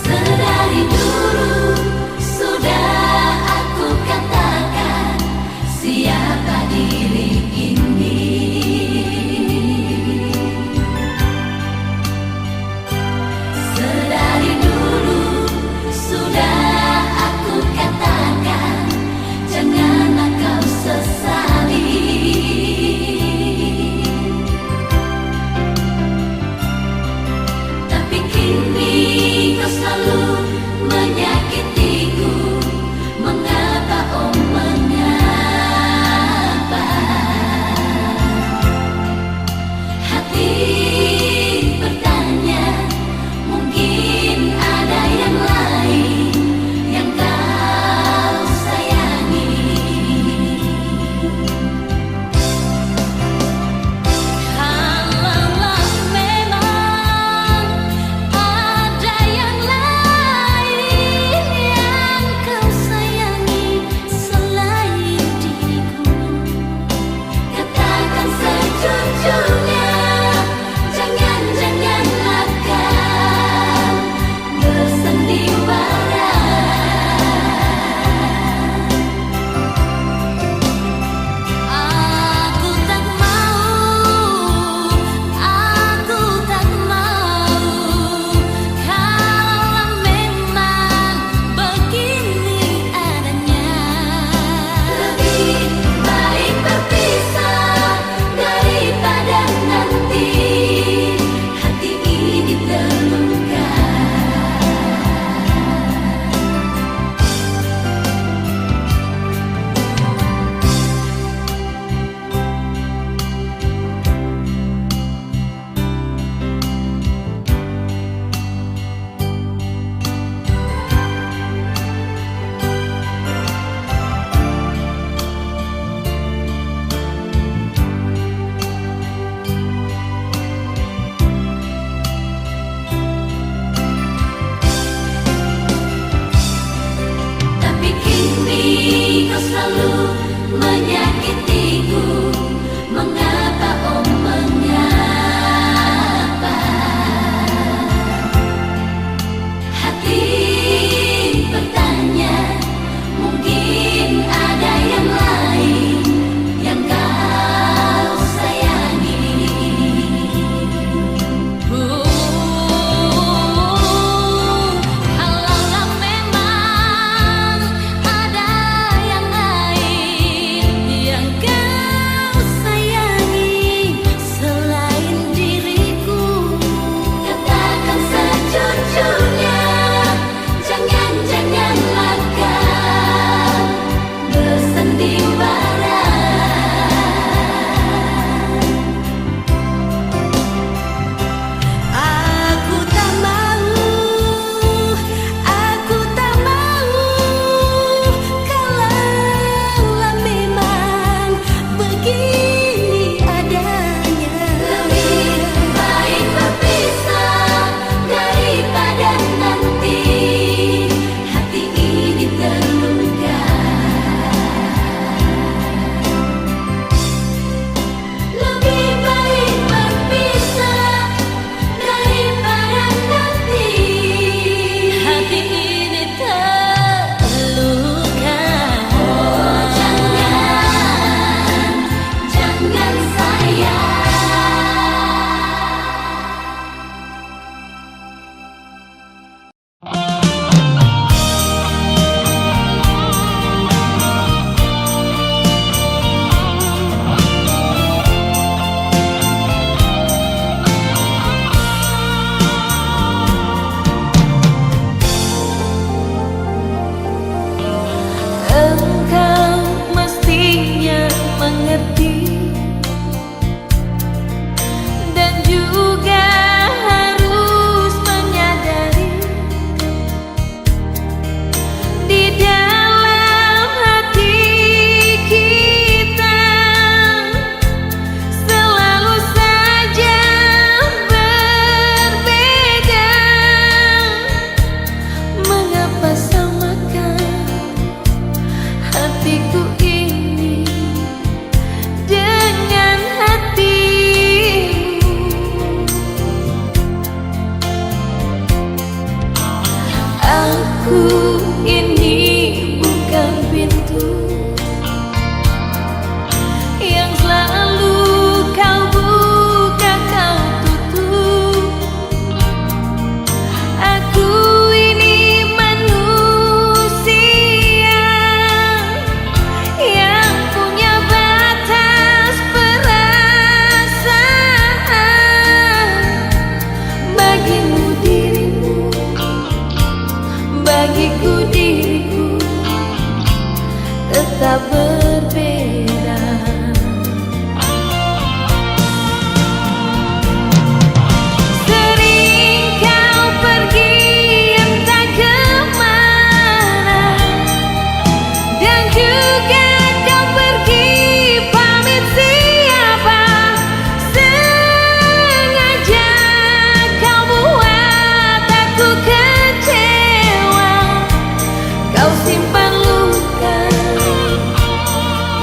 Sedari dulu sudah aku tetap berbeda. Sering kau pergi entah kemana, dan juga kau pergi pamit siapa. Sengaja kau buat aku kecewa. Kau simpan luka,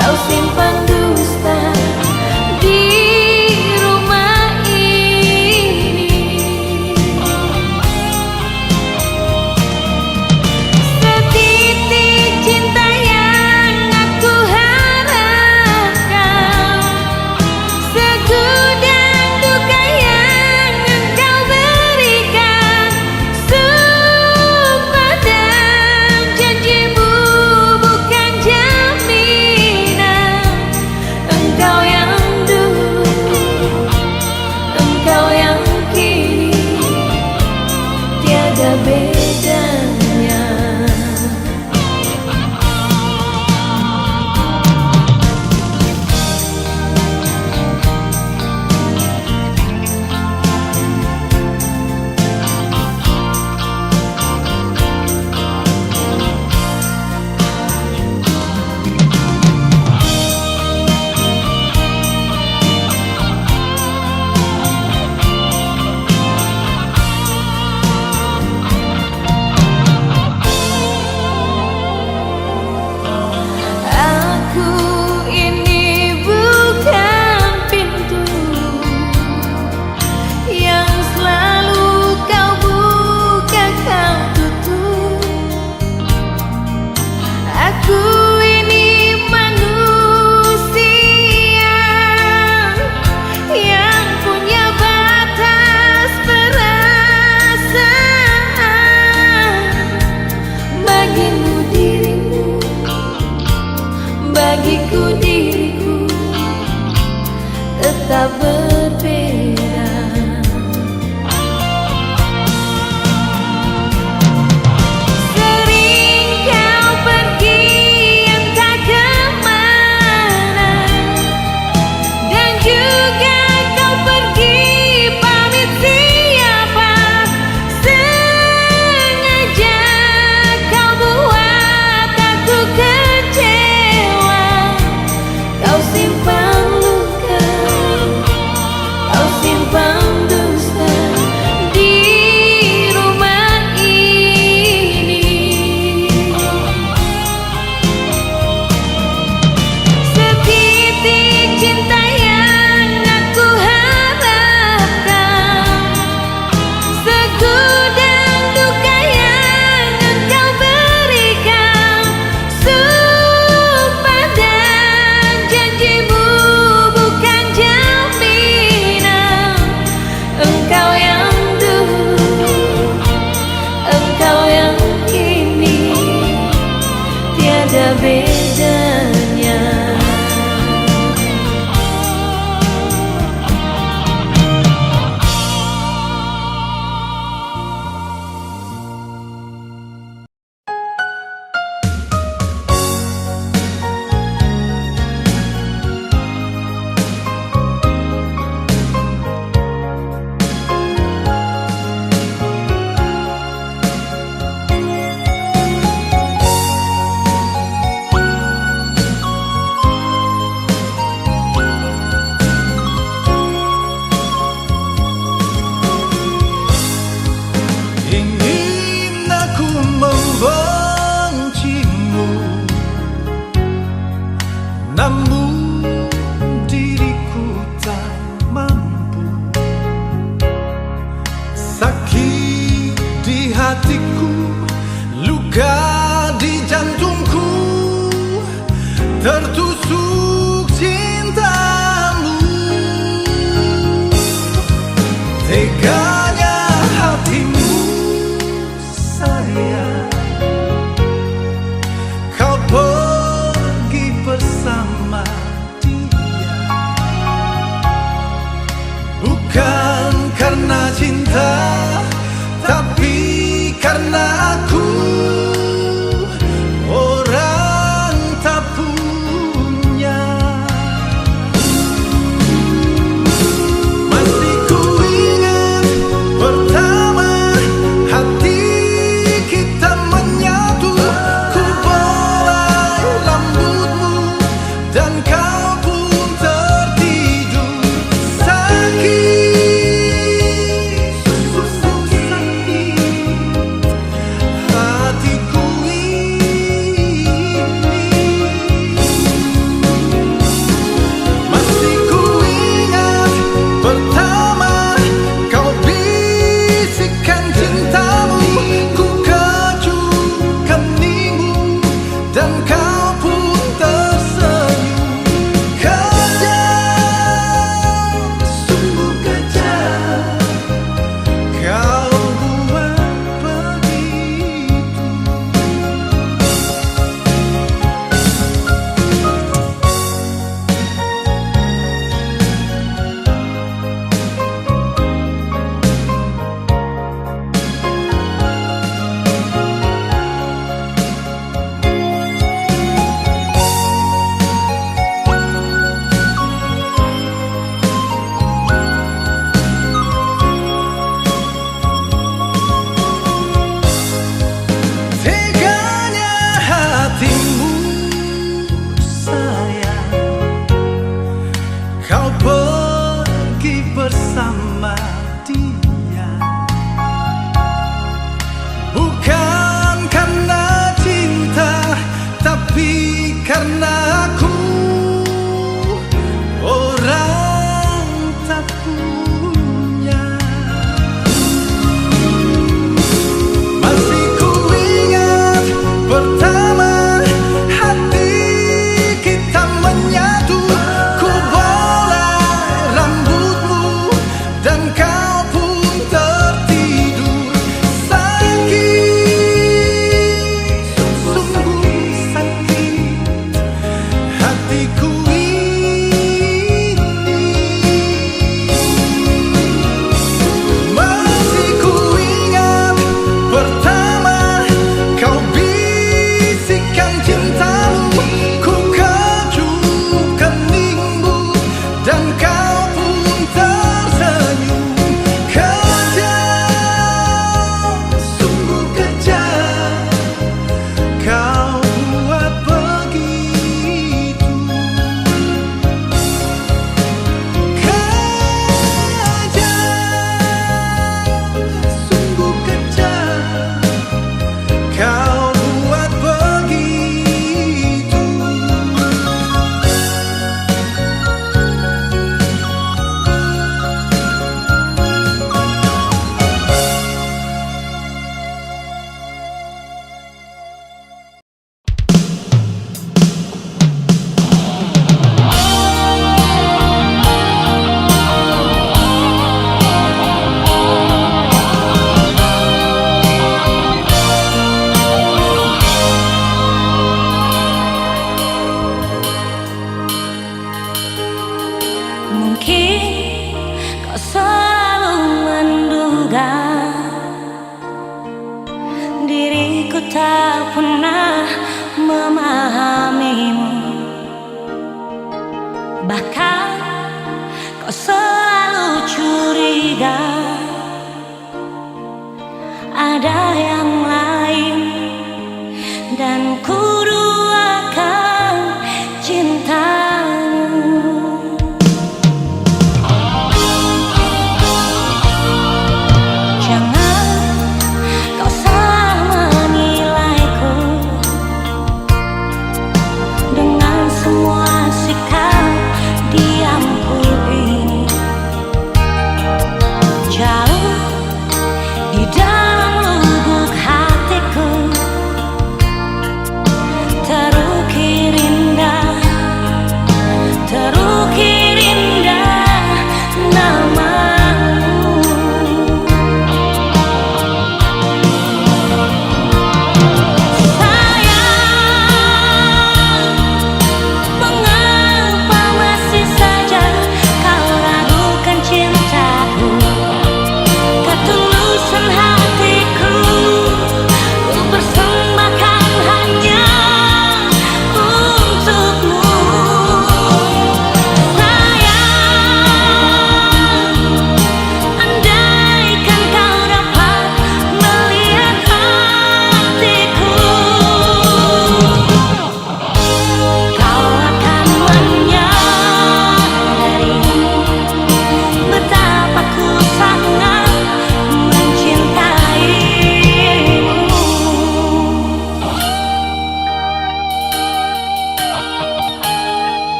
kau simpan dusta di rumah ini. Setitik cinta yang aku harapkan, segudang duka yang engkau berikan. Sumpah dan janjimu bukan jaminan. Engkau yang dulu, engkau yang kini, tiada bedanya. Aku ini bukan pintu yang selalu kau buka kau tutup. Aku ini manusia yang punya batas perasaan. Bagimu dirimu, bagiku diriku tetap berbeda. Sering kau pergi entah kemana, dan juga kau pergi pamit siapa. Sengaja kau buat aku kecewa. Kau simpan luka, kau simpan dusta di rumah ini. Setitik cinta yang aku harapkan, segudang duka yang engkau berikan. Sumpah dan janjimu bukan jaminan. Engkau yang dulu, engkau yang kini, tiada bedanya. Ingin aku membencimu, namun diriku tak mampu. Sakit di hatiku, luka di jantungku, tertusuk cintamu. Teganya hatimu sayang, kau pergi bersama dia. Bukan karena cinta, tapi karena aku orang tak punya karena aku orang tak punya. Masih ku ingat pertama hati kita menyatu. Ku boleh rambutmu dan kau pun tertidur. Sakit, sungguh sakit hatiku ini. Masih ku ingat pertama kau bisikan cintamu. Ku kecup keningmu dan kau pun tersenyum. Kejam, sungguh kejam kau buat begitu. Kejam, sungguh kejam kau buat begitu. Mungkin kau selalu menduga diriku tak pernah memahamimu. Bahkan kau selalu curiga ada yang lain, dan ku duakan cintamu. Jangan kau salah menilaiku dengan semua sikap di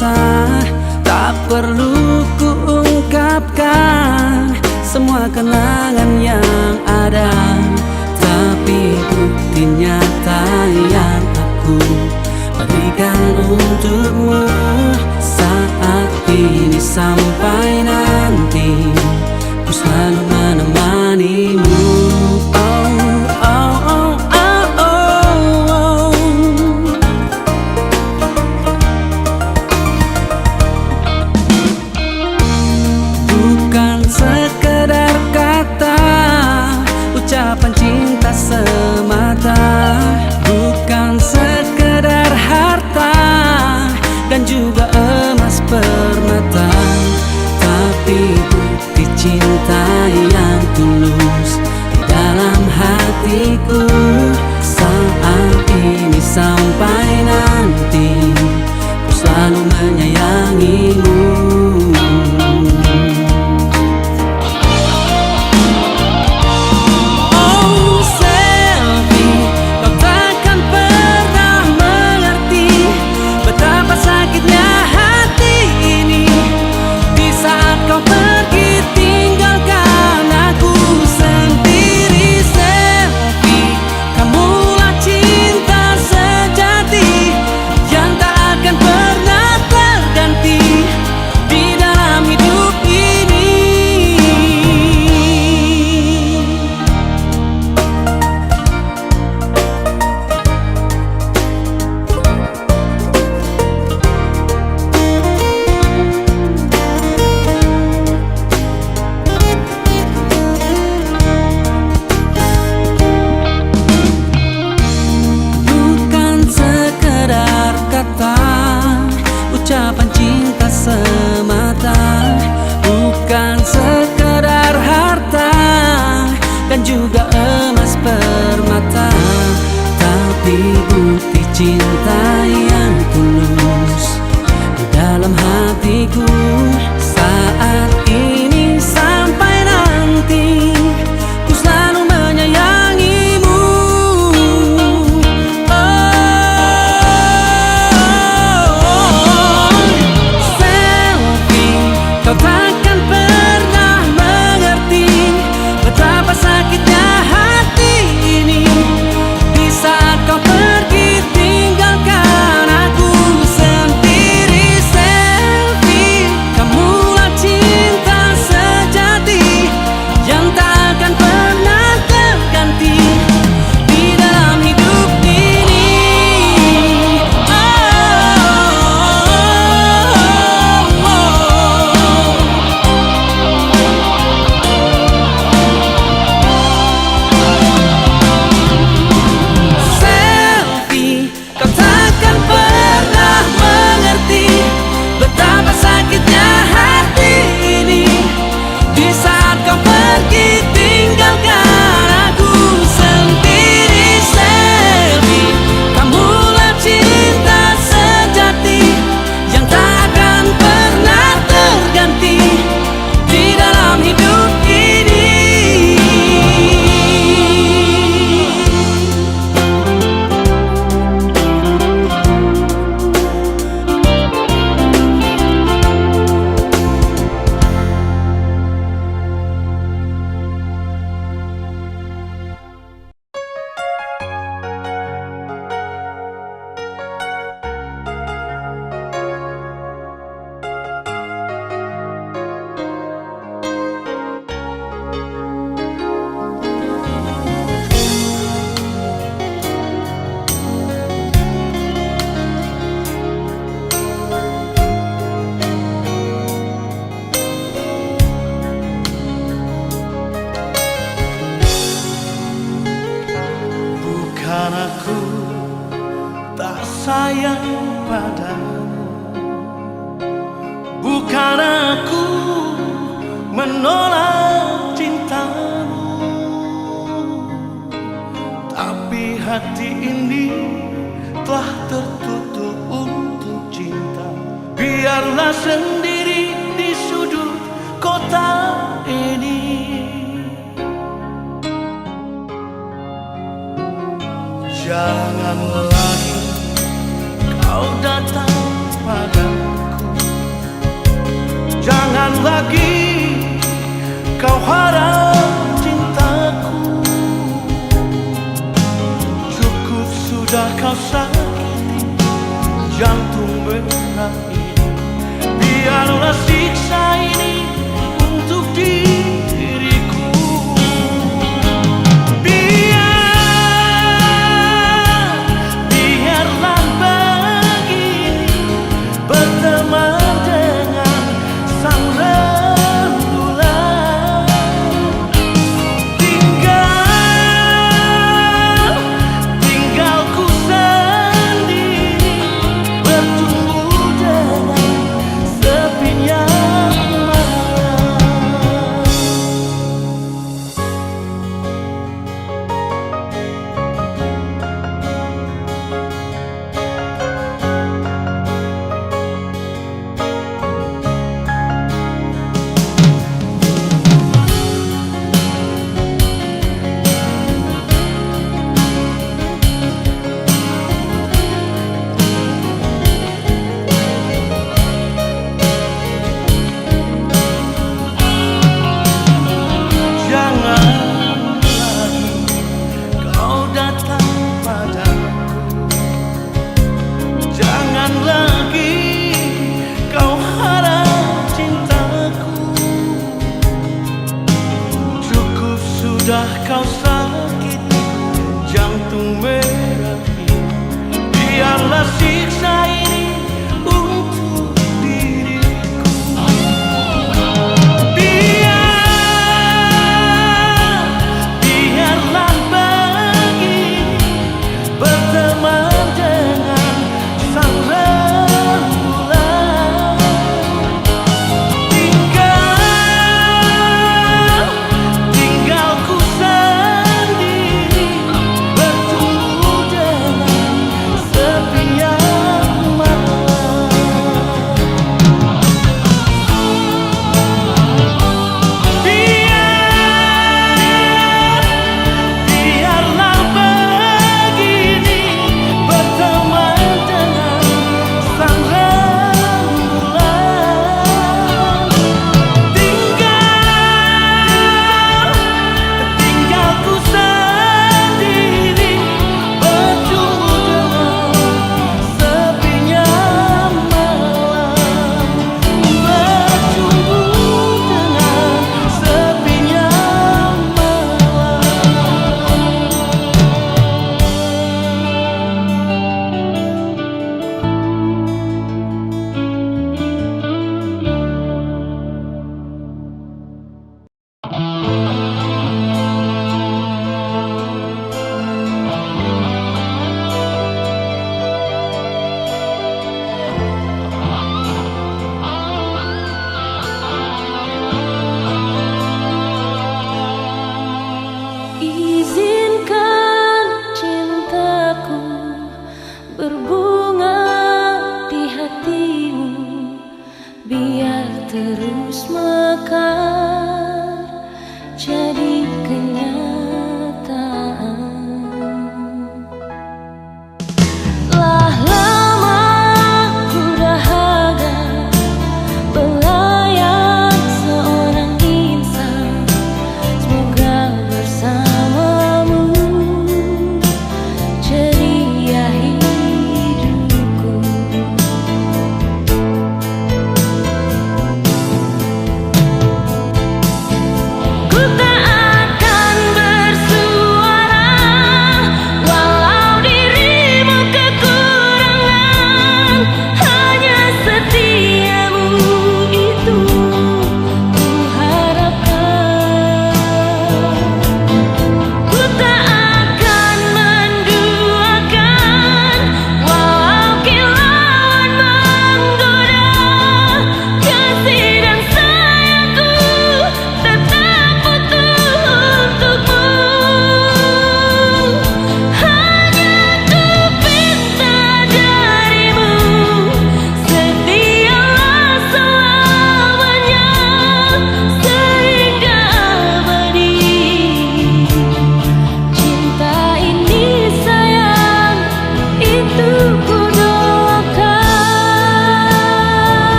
rasa, tak perlu kuungkapkan semua kenangan yang ada. Tapi bukti nyata yang aku berikan untukmu saat ini sampai nanti, ku selalu menemanimu. Oh, oh, oh, oh, oh, oh. Bukan sekedar kata, ucapan cinta semata, bukan sekedar harta dan juga emas permata, tapi bukti cinta yang tulus di dalam hatiku saat ini sampai nanti, ku selalu menyayangimu. Ucapan cinta semata, bukan sekedar harta dan juga emas permata, tapi bukti cinta yang tulus di dalam hatiku saat ini sampai nanti, ku selalu menyayangimu. Kau takkan pernah mengerti betapa sakitnya hati ini di saat kau pergi tinggalkan aku sendiri. Selfie, kamulah cinta sejati yang tak akan pernah terganti di dalam hidup ini. Betapa sakitnya hati ini di saat kau pergi tinggalkan aku sendiri. Selfie, kamulah cinta sejati yang tak akan pernah terganti di dalam hidup ini. Bukan aku tak sayang padamu, bukan aku menolak cintamu, tapi hati ini telah tertutup untuk cinta. Biarlah sendiri di sudut kota ini. Jangan lagi kau datang padaku, jantung berair. Biarlah siksa ini untuk diriku. Biarlah begini, berteman dengan sang rembulan. Tinggal ku sendiri, bertumbuh dengan sepinya malam. Jangan lagi kau datang padaku, jangan lagi kau harap cintaku. Cukup sudah kau sakiti jantung merah ini. Biarlah siksa ini untuk diriku. Biarlah begini, berteman dengan sang rembulan. Tinggal ku sendiri,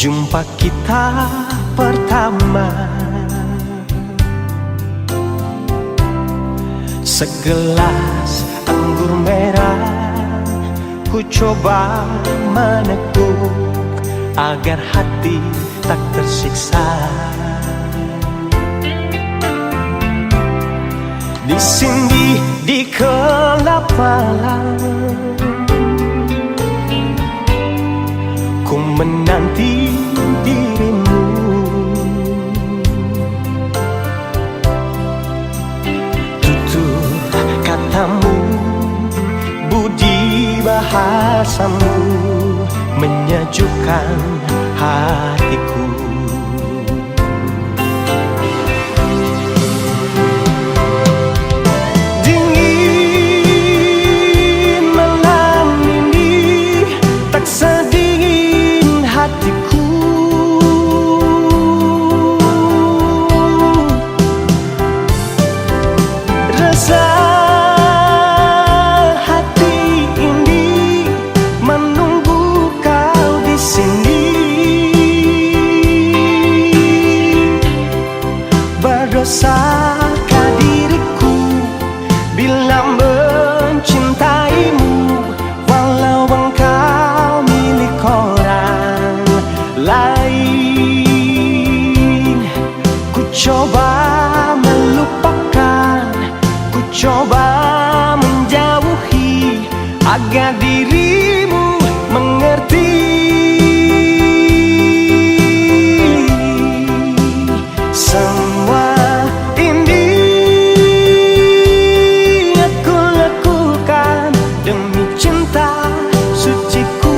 jumpa kita pertama. Segelas anggur merah ku coba meneguk agar hati tak tersiksa. Di sini di gelap malam ku menanti dirimu. Tutur katamu, budi bahasamu menyejukkan hatiku. Dingin malam ini tak sedingin hatiku. Rasa hati ini menunggu kau di sini. Berdosakah diriku bila mencintaimu, walau engkau milik orang lain. Ku coba melupakan, ku coba menjauhi agar dirimu mengerti. Semua ini aku lakukan demi cinta suciku.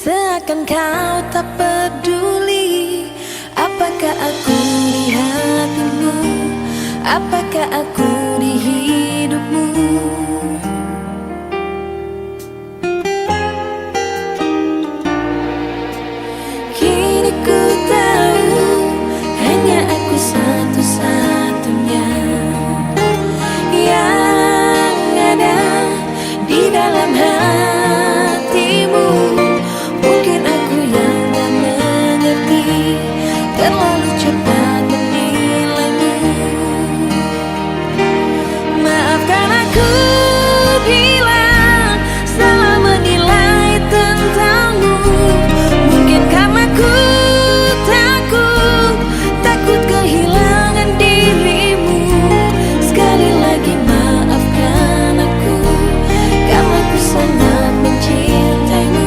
Seakan kau tak peduli. Apakah aku di hatimu? Apakah aku di hidupmu? Kini ku tahu hanya aku satu-satunya yang ada di dalam hatimu. Mungkin aku yang tak mengerti, terlalu cepat menilaimu. Maafkan aku bila salah menilai tentangmu. Mungkin karena ku takut kehilangan dirimu. Sekali lagi maafkan aku, karena ku sangat mencintaimu.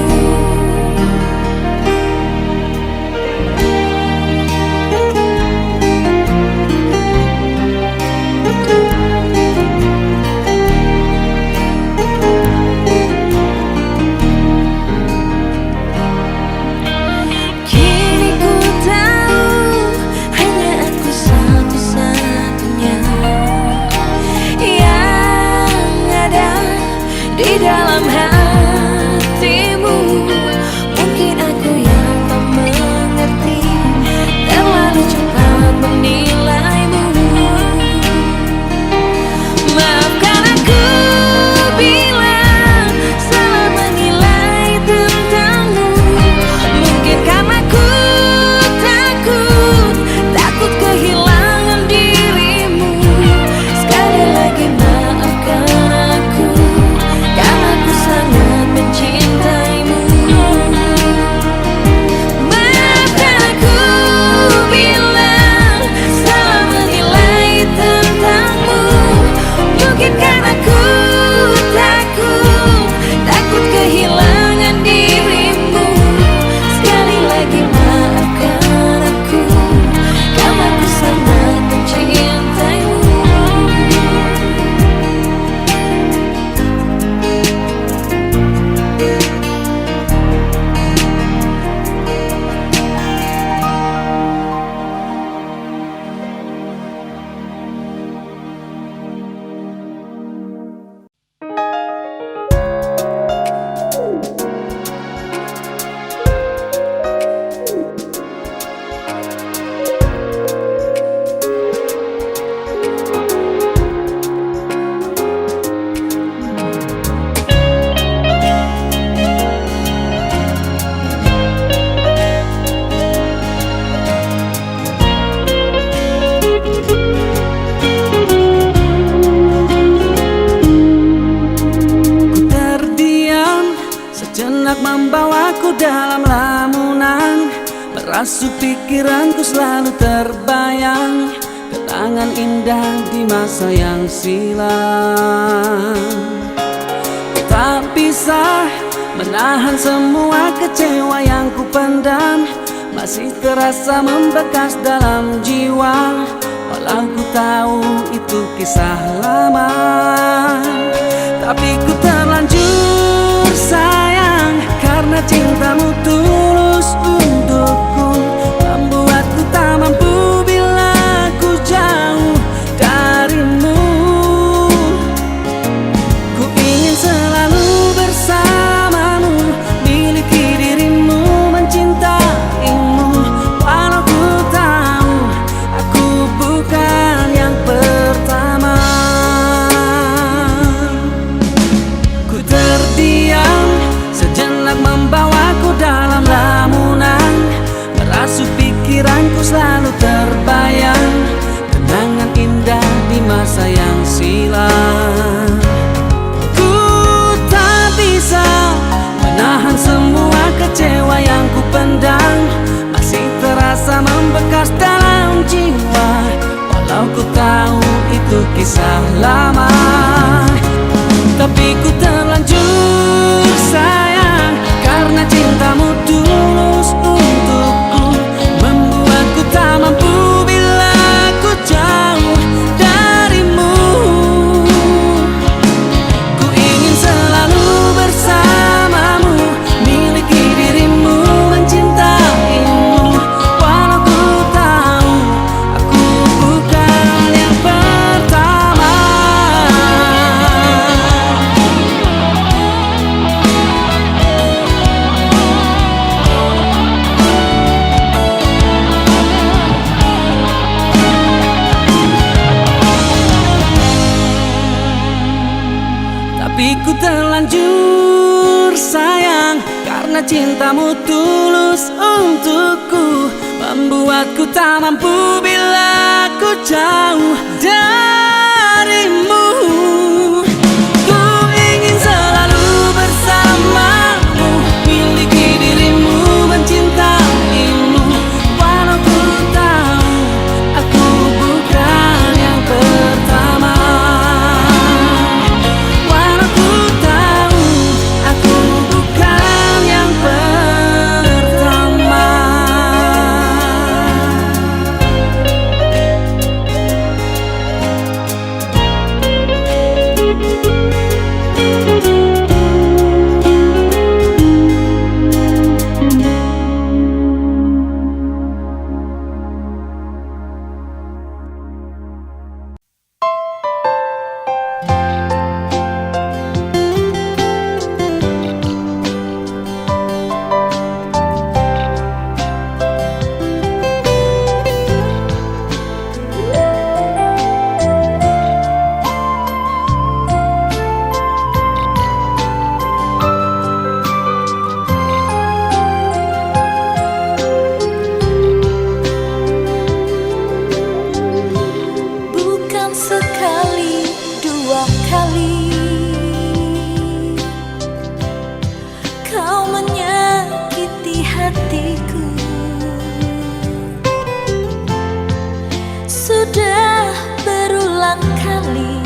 Kini ku tahu hanya aku satu-satunya yang ada di dalam hatimu. Mungkin aku yang tak mengerti, terlalu cepat menilaimu. Maafkan aku bila salah menilai tentangmu. Mungkin karena ku takut kehilangan dirimu. Sekali lagi maafkan aku, karena ku sangat mencintaimu. Maafkan aku bila salah menilai tentangmu. Mungkin karena ku takut kehilangan dirimu. Sekali lagi maafkan aku, karena ku sangat mencintaimu. Ku terdiam sejenak, membawaku dalam lamunan. Merasuk pikiranku selalu terbayang kenangan indah di masa yang silam. Tak bisa menahan semua kecewa yang ku pendam, masih terasa membekas dalam jiwa. Walau ku tahu itu kisah lama, tapi ku terlanjur sayang. Karena cintamu tulus untukku, membuatku tak mampu bila ku jauh darimu. Ku ingin selalu bersamamu, miliki dirimu, mencintaimu. Walau ku tahu aku bukan yang pertama. Ku terdiam sejenak, membawaku dalam lamunan. Merasuk pikiranku selalu terbayang kenangan indah di masa yang silam. Ku tak bisa menahan semua kecewa yang ku pendam, masih terasa membekas dalam jiwa. Walau ku tahu itu kisah lama, tapi ku terlanjur sayang. Karena cintamu tulus untukku, membuatku tak mampu bila ku jauh darimu. Ku ingin selalu bersamamu, miliki dirimu, terlanjur sayang, karena cintamu tulus untukku, membuatku tak mampu bila ku jauh darimu. Ku ingin selalu bersamamu, miliki dirimu, mencintaimu, walau ku tahu aku bukan yang pertama. Walau ku tahu aku bukan yang pertama. Bukan sekali, dua kali kau menyakiti hatiku. Sudah berulang kali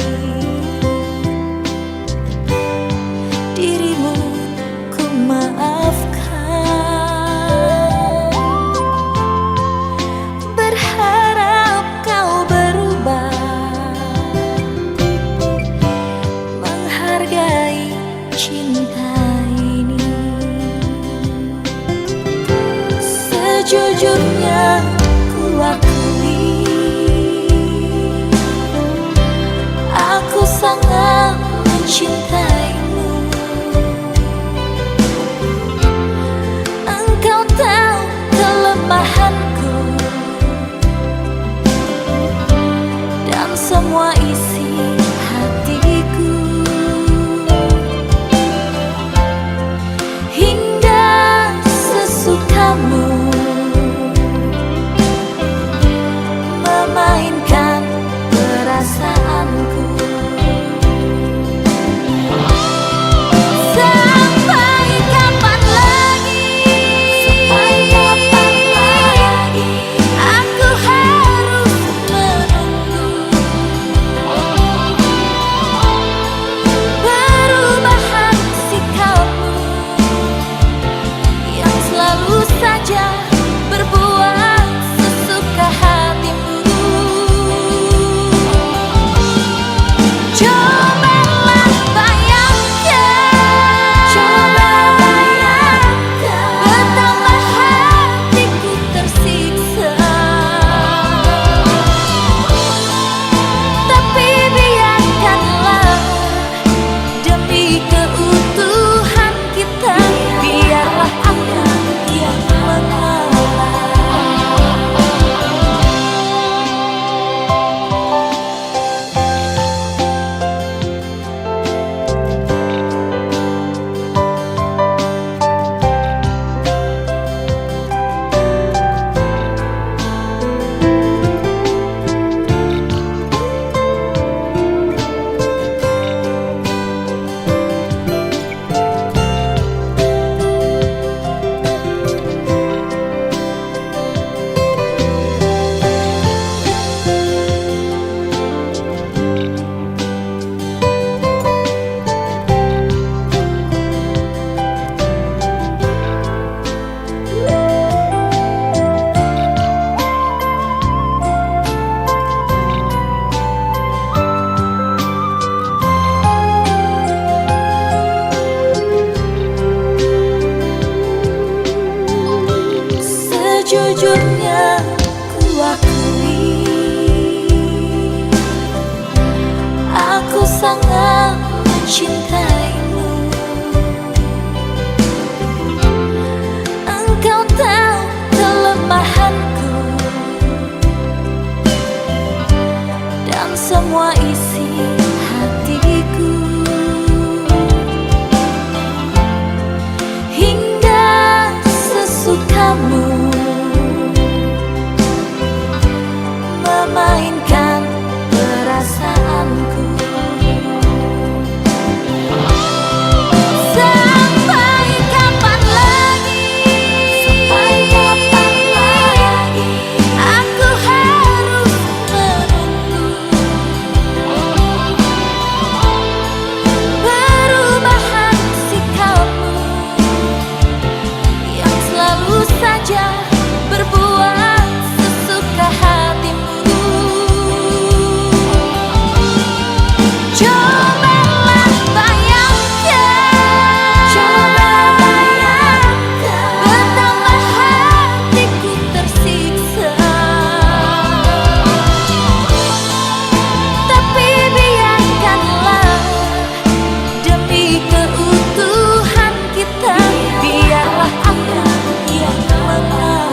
dirimu ku maafkan, berharap kau berubah, menghargai cinta ini. Sejujurnya ku akui, aku sangat mencintaimu. Engkau tahu kelemahanku dan semua isi hatiku. Hingga sesukamu memainkan perasaanku. Sampai kapan lagi? Sampai kapan lagi? Aku harus menunggu perubahan sikapmu yang selalu saja berbuat sesuka hatimu. Cobalah bayangkan, betapa hatiku tersiksa. Tapi biarkanlah, demi keutuhan kita, biarlah aku yang mengalah. Sejujurnya ku akui, aku sangat mencintaimu. Engkau tahu kelemahanku dan semua isi hatiku. kamu memainkan perasaanku. Sampai kapan lagi? Sampai kapan lagi? Aku harus menunggu perubahan sikapmu yang selalu saja berbuat sesuka hatimu. Cobalah bayangkan betapa hatiku tersiksa. Tapi biarkanlah demi keutuhan kita, biarlah aku yang mengalah.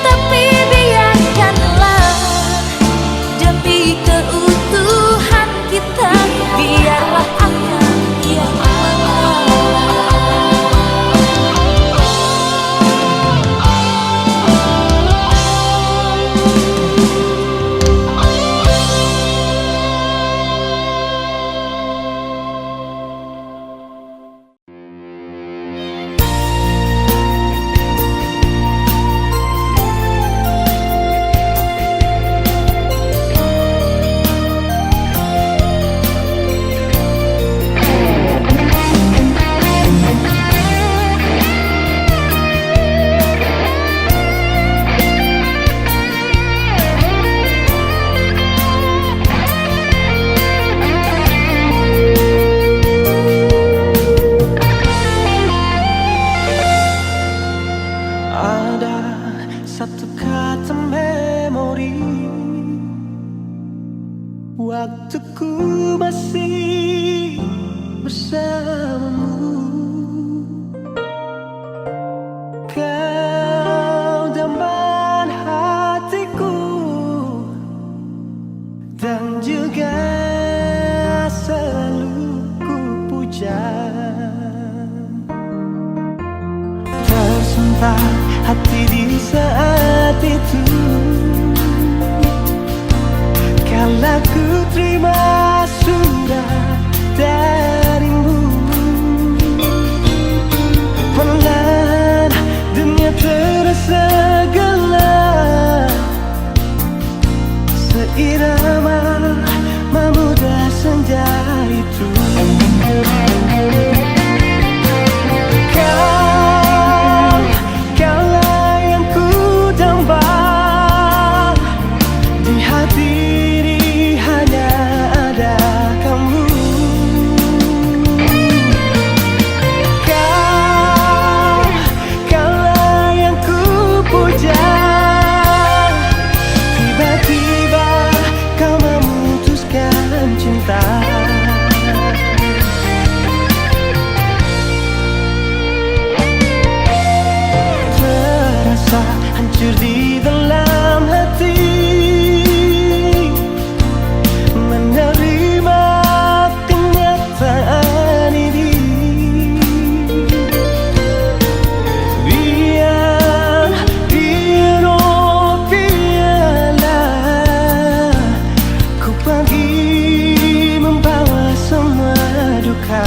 Tapi biarkanlah demi keutuhan kita, biarlah aku yang mengalah. Ada satu kata memori, waktuku masih bersamamu. Kau dambahan hatiku dan juga selalu ku puja. Tersentak hati di saat itu, kala ku terima surat darimu. Pelan dunia terasa gelap, seirama memuda senja itu. Kaulah yang ku damba, di hati ini hanya ada kamu. Kaulah yang ku puja, tiba-tiba kau memutuskan cinta. Terasa hancur di dalam hati menerima kenyataan ini. Biar oh biarlah ku pergi membawa semua duka.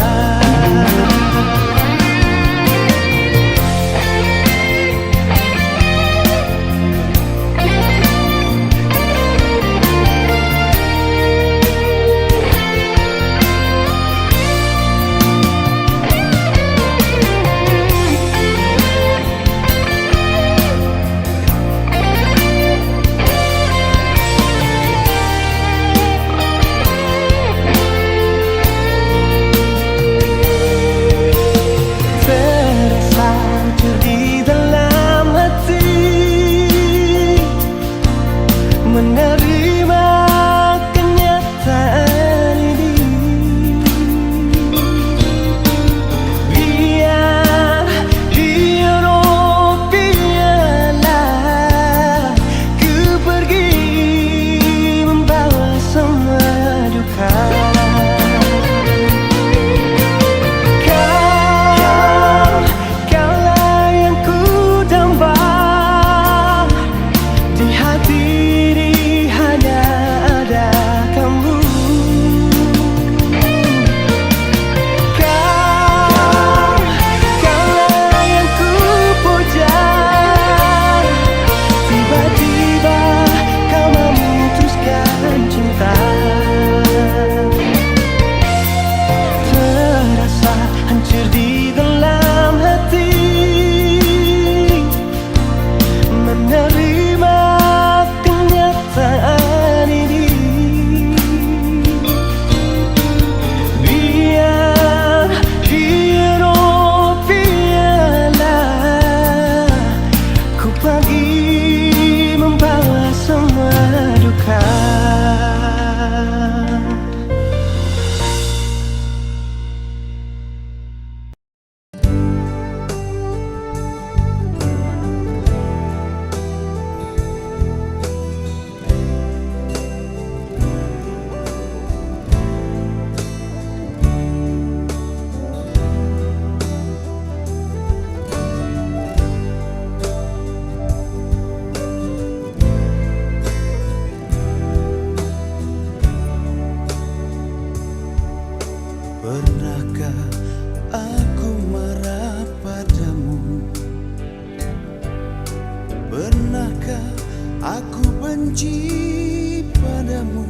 Aku benci padamu,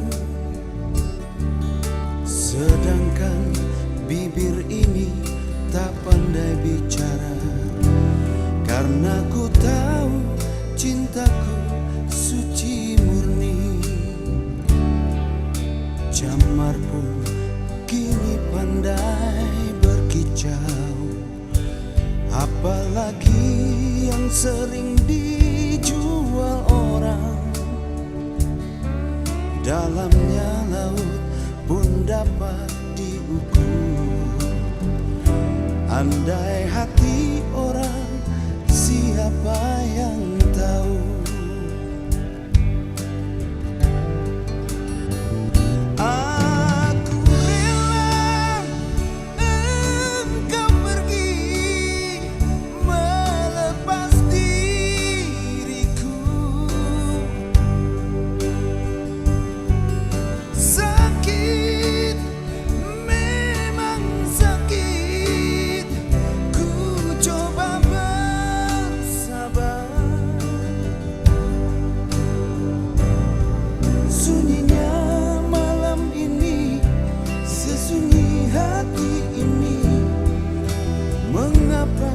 sedangkan bibir ini tak pandai bicara. Karena ku tahu cintaku suci murni. Jamar pun kini pandai berkicau, apalagi yang sering dijual orang. Dalamnya laut pun dapat diukur. Andai hati orang, siapa yang tahu? Aku rela engkau pergi, melepas diriku. Sakit, memang sakit. Ku coba bersabar. Sunyinya malam ini, sesunyi hati ini. Mengapa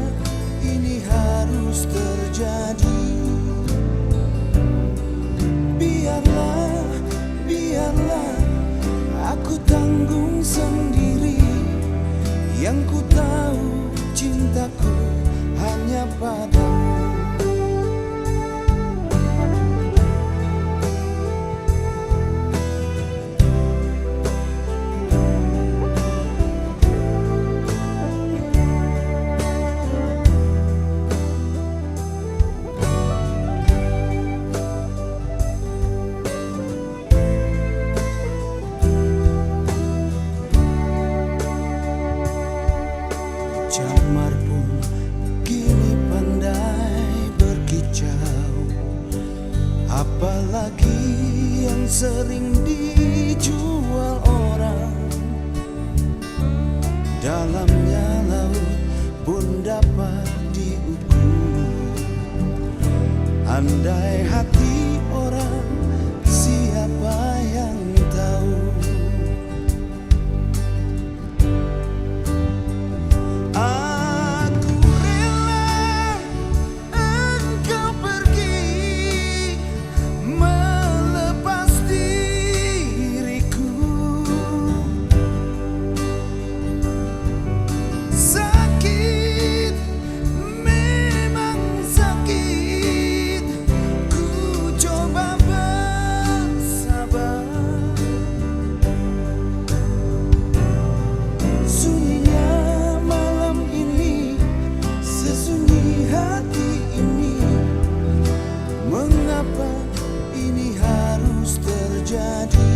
ini harus terjadi? Biarlah, biarlah aku tanggung sendiri. Yang ku tahu cintaku hanya padamu. Jamar pun kini pandai berkicau, apalagi yang sering dijual orang. Dalamnya laut pun dapat diukur. Andai hati orang, siapa yang tahu? Aku rela engkau pergi, melepas diriku. Sakit, memang sakit. Ku coba bersabar. Sunyinya malam ini, sesunyi hati ini. Mengapa ini harus terjadi?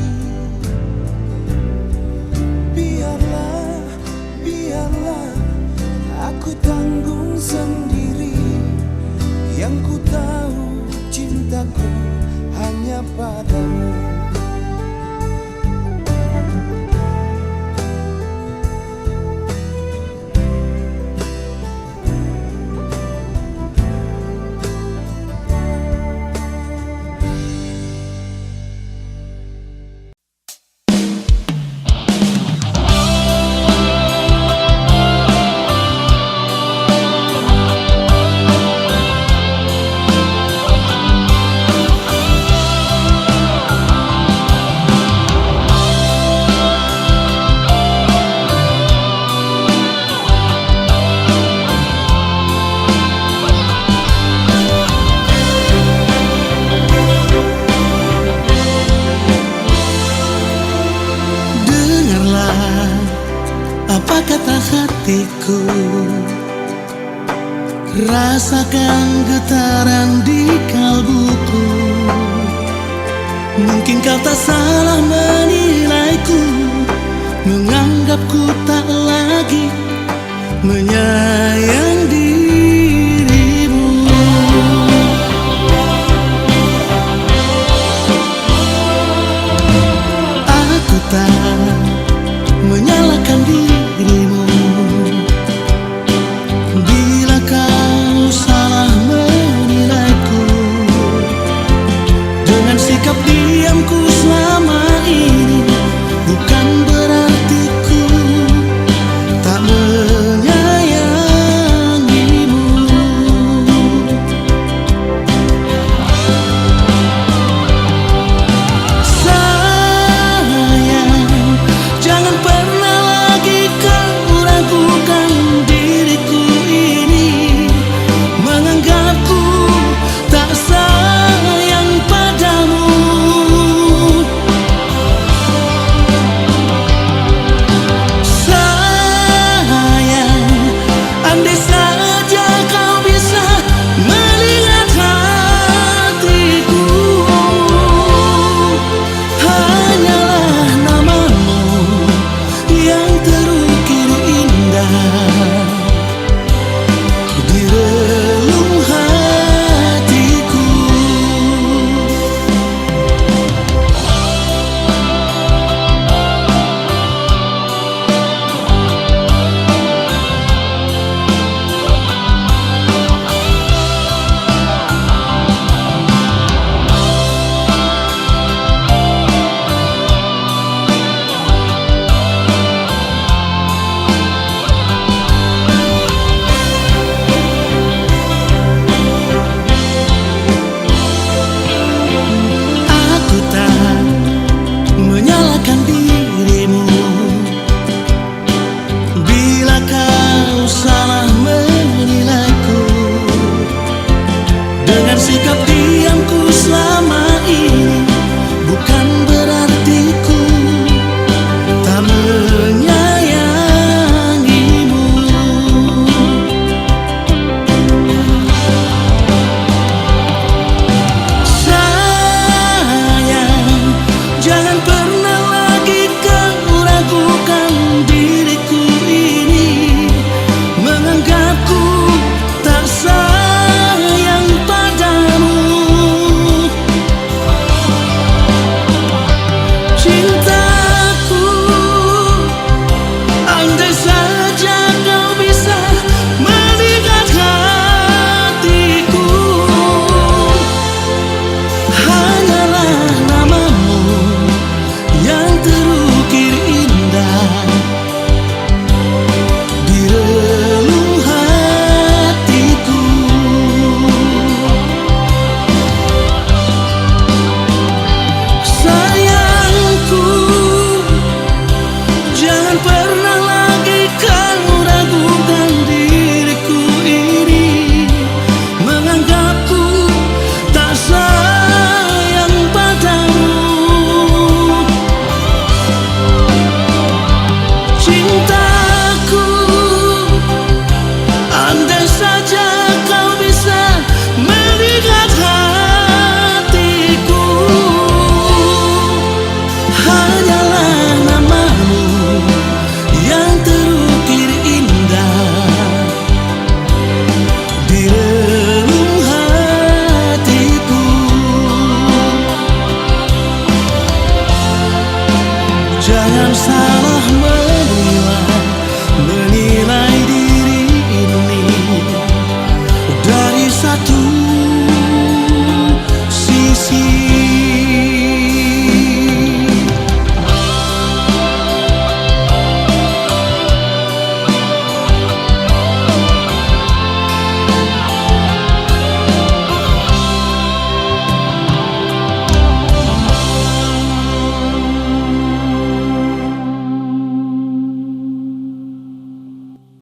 Biarlah, biarlah aku tanggung sendiri. Yang ku tahu cintaku hanya padamu. Apa kata hatiku? Rasakan getaran di kalbuku. Mungkin kau tak salah menilaiku, menganggapku tak lagi menyayang dirimu. Aku tak menyalahkan dirimu bila kau salah menilaiku. salah